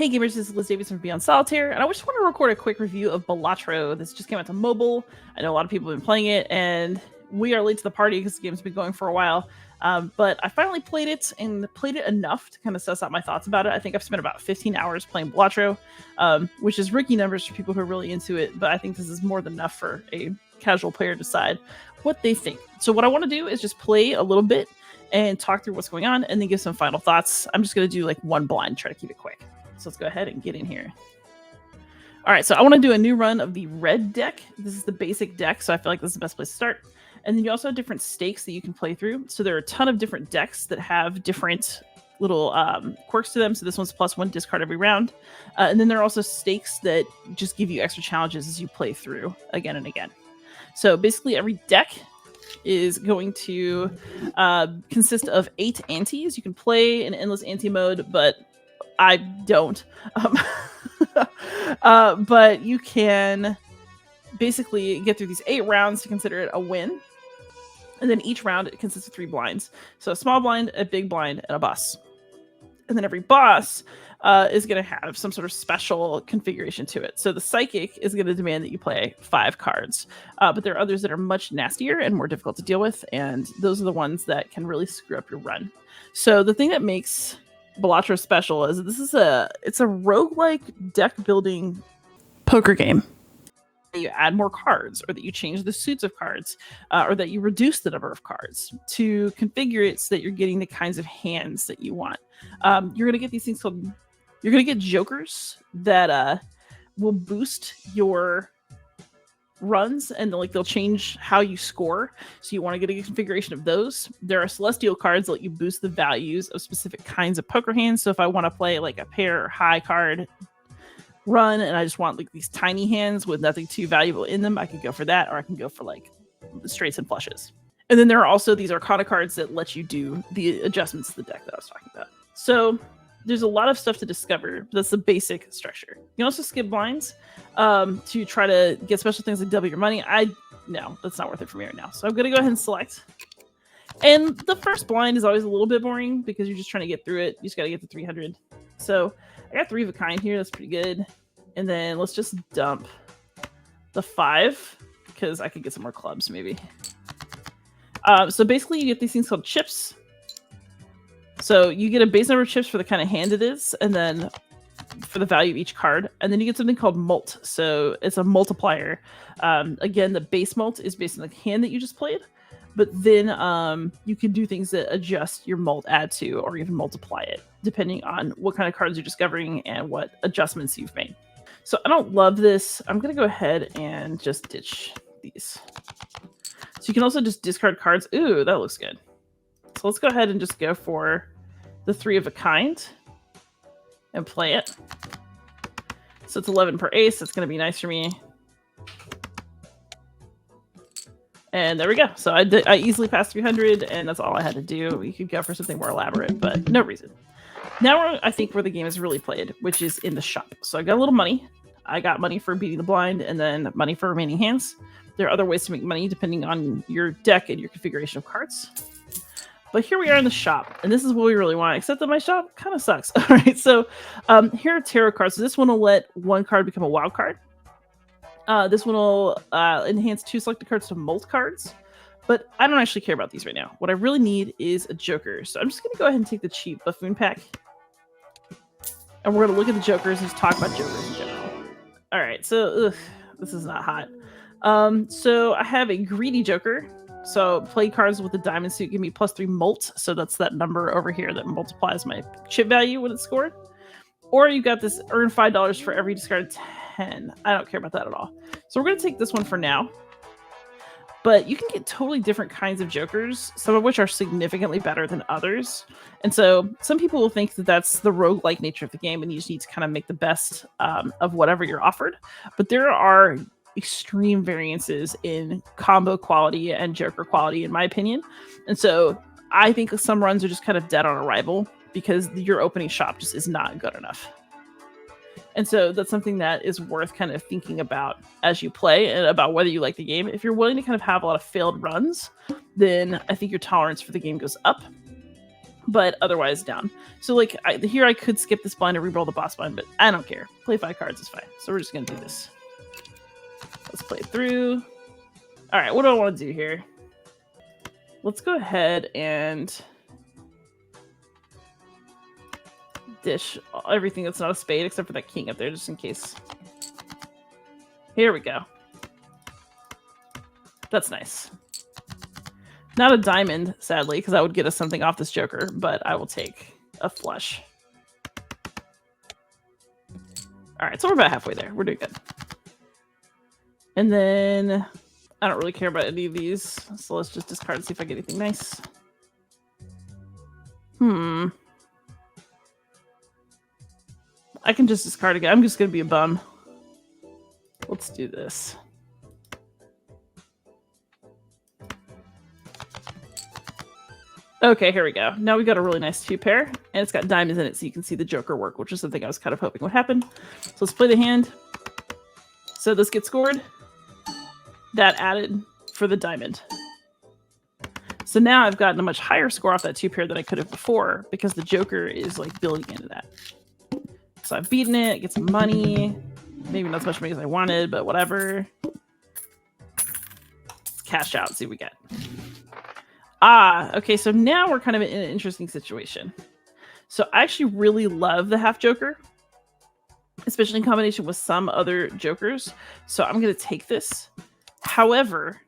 Hey gamers, this is Liz Davidson from Beyond Solitaire, and I just want to record a quick review of Balatro. This just came out to mobile. I know a lot of people have been playing it, and we are late to the party because the game's been going for a while. But I finally played it, and played it enough to kind of suss out my thoughts about it. I think I've spent about 15 hours playing Balatro, which is rookie numbers for people who are really into it, but I think this is more than enough for a casual player to decide what they think. So what I want to do is just play a little bit and talk through what's going on, and then give some final thoughts. I'm just going to do like one blind, try to keep it quick. So let's go ahead and get in here. All right, so I want to do a new run of the red deck. This is the basic deck, so I feel like this is the best place to start. And then you also have different stakes that you can play through. So there are a ton of different decks that have different little quirks to them. So this one's +1 discard every round. And then there are also stakes that just give you extra challenges as you play through again and again. So basically every deck is going to consist of 8 antes. You can play in endless ante mode, but I don't. But you can basically get through these 8 rounds to consider it a win. And then each round it consists of 3 blinds. So a small blind, a big blind, and a boss. And then every boss is going to have some sort of special configuration to it. So the psychic is going to demand that you play 5 cards. But there are others that are much nastier and more difficult to deal with. And those are the ones that can really screw up your run. So the thing that makes Balatro special is this is it's a roguelike deck building poker game. You add more cards, or that you change the suits of cards, or that you reduce the number of cards to configure it so that you're getting the kinds of hands that you want. You're going to get these things called, you're going to get jokers that will boost your runs, and they'll change how you score. So you want to get a configuration of those. There are celestial cards that let you boost the values of specific kinds of poker hands. So if I want to play like a pair or high card run and I just want like these tiny hands with nothing too valuable in them, I can go for that, or I can go for like straights and flushes. And then there are also these arcana cards that let you do the adjustments to the deck that I was talking about. So there's a lot of stuff to discover. That's the basic structure. You can also skip blinds to try to get special things like double your money. No, that's not worth it for me right now. So I'm going to go ahead and select. And the first blind is always a little bit boring because you're just trying to get through it. You just got to get to 300. So I got 3 of a kind here. That's pretty good. And then let's just dump the 5 because I could get some more clubs maybe. So basically you get these things called chips. So you get a base number of chips for the kind of hand it is, and then for the value of each card. And then you get something called mult. So it's a multiplier. Again, the base mult is based on the hand that you just played. But then you can do things that adjust your mult, add to, or even multiply it, depending on what kind of cards you're discovering and what adjustments you've made. So I don't love this. I'm going to go ahead and just ditch these. So you can also just discard cards. Ooh, that looks good. So let's go ahead and just go for the 3 of a kind and play it. So it's 11 per ace. That's going to be nice for me. And there we go. So I easily passed 300, and that's all I had to do. We could go for something more elaborate, but no reason. Now we're, I think, where the game is really played, which is in the shop. So I got a little money. I got money for beating the blind, and then money for remaining hands. There are other ways to make money depending on your deck and your configuration of cards. But here we are in the shop, and this is what we really want, except that my shop kind of sucks. All right, so here are tarot cards. So this one will let 1 card become a wild card. This one will enhance 2 selected cards to mult cards, but I don't actually care about these right now. What I really need is a joker. So I'm just going to go ahead and take the cheap buffoon pack, and we're going to look at the jokers and just talk about jokers in general. All right, so this is not hot. So I have a greedy joker. So play cards with the diamond suit give me +3 mult. So that's that number over here that multiplies my chip value when it's scored. Or you got this earn $5 for every discarded 10. I don't care about that at all. So we're going to take this one for now. But you can get totally different kinds of jokers, some of which are significantly better than others. And so some people will think that that's the roguelike nature of the game, and you just need to kind of make the best of whatever you're offered. But there are extreme variances in combo quality and joker quality, in my opinion. And so I think some runs are just kind of dead on arrival because your opening shop just is not good enough. And so that's something that is worth kind of thinking about as you play and about whether you like the game. If you're willing to kind of have a lot of failed runs, then I think your tolerance for the game goes up. but otherwise down. So like here I could skip this blind and reroll the boss blind, but I don't care. Play 5 cards is fine. So we're just gonna do this. Let's play it through. All right, what do I want to do here? Let's go ahead and dish everything that's not a spade except for that king up there, just in case. Here we go. That's nice. Not a diamond, sadly, because that would get us something off this joker, but I will take a flush. All right, so we're about halfway there. We're doing good. And then I don't really care about any of these, so let's just discard and see if I get anything nice. I can just discard again. I'm just going to be a bum. Let's do this. Okay, here we go. Now we got a really nice 2-pair, and it's got diamonds in it, so you can see the joker work, which is something I was kind of hoping would happen. So let's play the hand. So this gets scored. That added for the diamond. So now I've gotten a much higher score off that 2-pair than I could have before, because the joker is like building into that. So I've beaten it, get some money. Maybe not as much money as I wanted, but whatever. Let's cash out and see what we get. Okay, so now we're kind of in an interesting situation. So I actually really love the half joker, especially in combination with some other jokers. So I'm going to take this. However,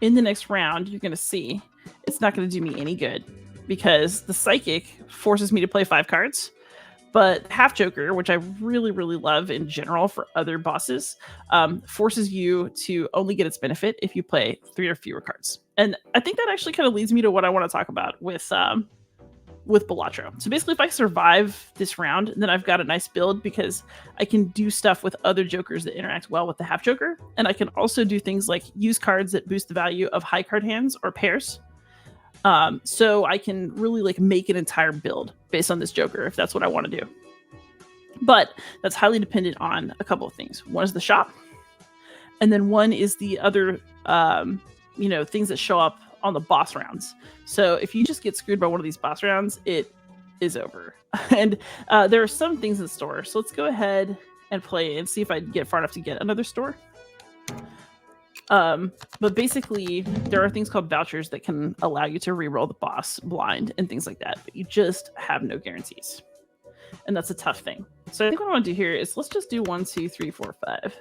in the next round, you're going to see it's not going to do me any good because the psychic forces me to play 5 cards. But half joker, which I really, really love in general for other bosses, forces you to only get its benefit if you play 3 or fewer cards. And I think that actually kind of leads me to what I want to talk about with Balatro. So basically, if I survive this round, then I've got a nice build because I can do stuff with other jokers that interact well with the half joker. And I can also do things like use cards that boost the value of high card hands or pairs. So I can really like make an entire build based on this joker if that's what I want to do. But that's highly dependent on a couple of things. One is the shop, and then one is the other, things that show up on the boss rounds. So if you just get screwed by one of these boss rounds, it is over. And there are some things in the store. So let's go ahead and play and see if I get far enough to get another store. But basically, there are things called vouchers that can allow you to reroll the boss blind and things like that, but you just have no guarantees. And that's a tough thing. So I think what I want to do here is let's just do 1, 2, 3, 4, 5.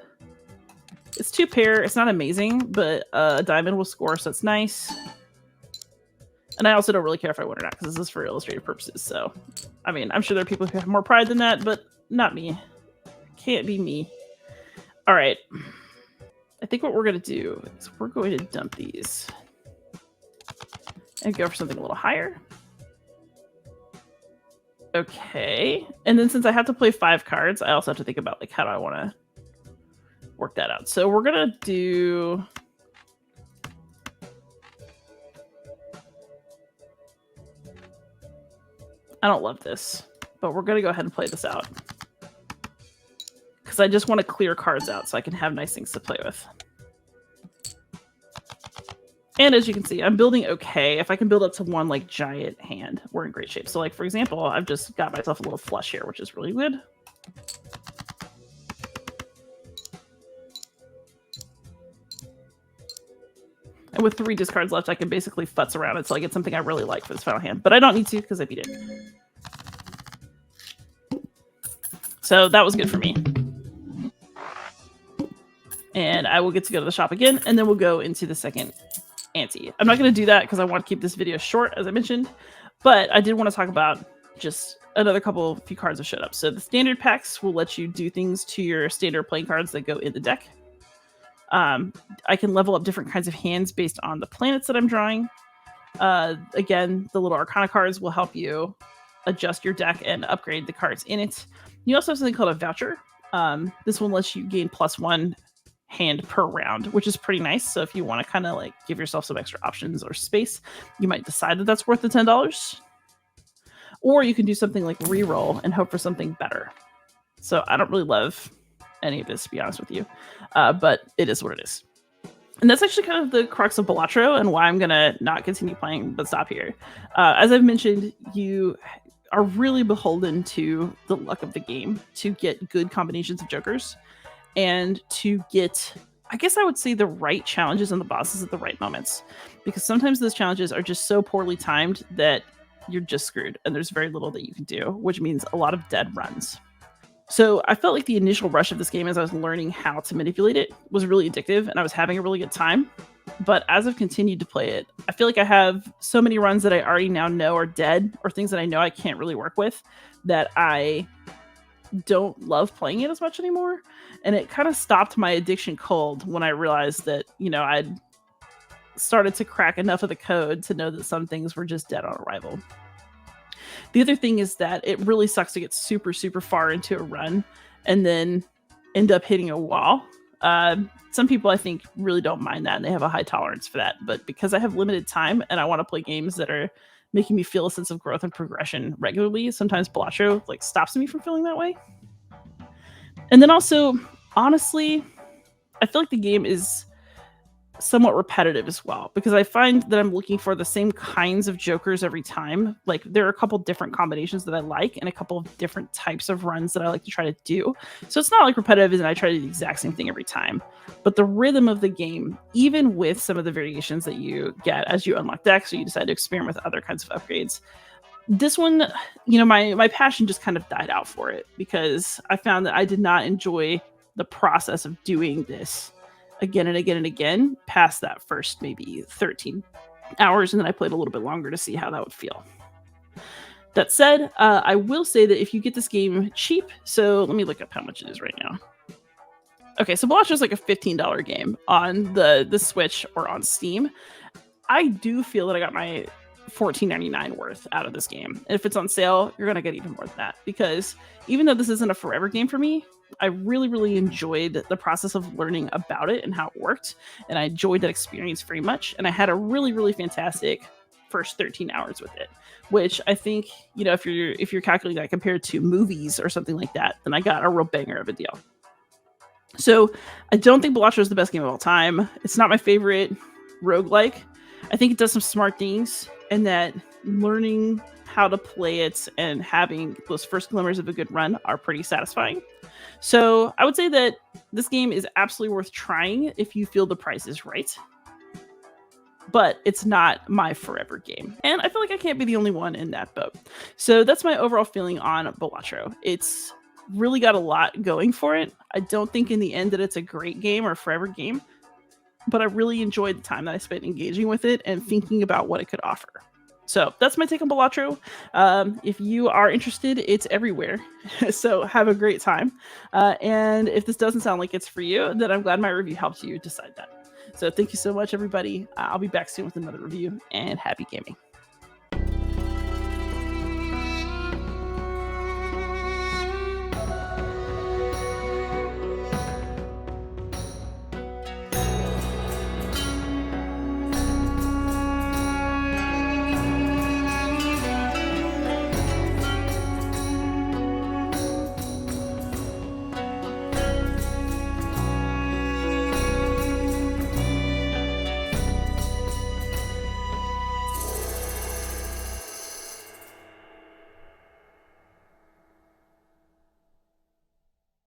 It's 2-pair. It's not amazing, but a diamond will score, so it's nice. And I also don't really care if I win or not, because this is for illustrative purposes. So, I mean, I'm sure there are people who have more pride than that, but not me. Can't be me. All right. I think what we're going to do is we're going to dump these and go for something a little higher. Okay. And then since I have to play 5 cards, I also have to think about like how do I want to work that out. So we're going to do... I don't love this, but we're going to go ahead and play this out. Because I just want to clear cards out so I can have nice things to play with. And as you can see, I'm building okay. If I can build up to one like giant hand, we're in great shape. So like, for example, I've just got myself a little flush here, which is really good. And with 3 discards left, I can basically futz around until I get something I really like for this final hand. But I don't need to because I beat it. So that was good for me. And I will get to go to the shop again, and then we'll go into the second ante. I'm not going to do that because I want to keep this video short, as I mentioned, but I did want to talk about just another few cards that showed up. So the standard packs will let you do things to your standard playing cards that go in the deck. I can level up different kinds of hands based on the planets that I'm drawing. Again, the little Arcana cards will help you adjust your deck and upgrade the cards in it. You also have something called a voucher. This one lets you gain +1 hand per round, which is pretty nice. So if you want to kind of like give yourself some extra options or space, you might decide that that's worth the $10. Or you can do something like reroll and hope for something better. So I don't really love any of this, to be honest with you. But it is what it is. And that's actually kind of the crux of Balatro and why I'm going to not continue playing but stop here. As I've mentioned, you are really beholden to the luck of the game to get good combinations of jokers and to get, I guess I would say, the right challenges and the bosses at the right moments. Because sometimes those challenges are just so poorly timed that you're just screwed and there's very little that you can do, which means a lot of dead runs. So I felt like the initial rush of this game as I was learning how to manipulate it was really addictive and I was having a really good time. But as I've continued to play it, I feel like I have so many runs that I already now know are dead or things that I know I can't really work with that I don't love playing it as much anymore. And it kind of stopped my addiction cold when I realized that, I'd started to crack enough of the code to know that some things were just dead on arrival. The other thing is that it really sucks to get super, super far into a run and then end up hitting a wall. Some people, I think, really don't mind that and they have a high tolerance for that. But because I have limited time and I want to play games that are making me feel a sense of growth and progression regularly, sometimes Balatro stops me from feeling that way. And then also, honestly, I feel like the game is somewhat repetitive as well because I find that I'm looking for the same kinds of jokers every time. Like there are a couple different combinations that I like and a couple of different types of runs that I like to try to do. So it's not like repetitive and I try to do the exact same thing every time. But the rhythm of the game, even with some of the variations that you get as you unlock decks or you decide to experiment with other kinds of upgrades, this one, my passion just kind of died out for it because I found that I did not enjoy the process of doing this again and again and again past that first maybe 13 hours, and then I played a little bit longer to see how that would feel. That said, I will say that if you get this game cheap, so let me look up how much it is right now. Okay, so Balatro is like a $15 game on the Switch or on Steam. I do feel that I got my $14.99 worth out of this game. And if it's on sale, you're gonna get even more than that because even though this isn't a forever game for me, I really, really enjoyed the process of learning about it and how it worked. And I enjoyed that experience very much. And I had a really, really fantastic first 13 hours with it, which I think, if you're calculating that compared to movies or something like that, then I got a real banger of a deal. So I don't think Balatro is the best game of all time. It's not my favorite roguelike. I think it does some smart things and that learning how to play it and having those first glimmers of a good run are pretty satisfying. So I would say that this game is absolutely worth trying if you feel the price is right. But it's not my forever game. And I feel like I can't be the only one in that boat. So that's my overall feeling on Balatro. It's really got a lot going for it. I don't think in the end that it's a great game or a forever game, but I really enjoyed the time that I spent engaging with it and thinking about what it could offer. So that's my take on Balatro. If you are interested, it's everywhere. So have a great time. And if this doesn't sound like it's for you, then I'm glad my review helped you decide that. So thank you so much, everybody. I'll be back soon with another review and happy gaming.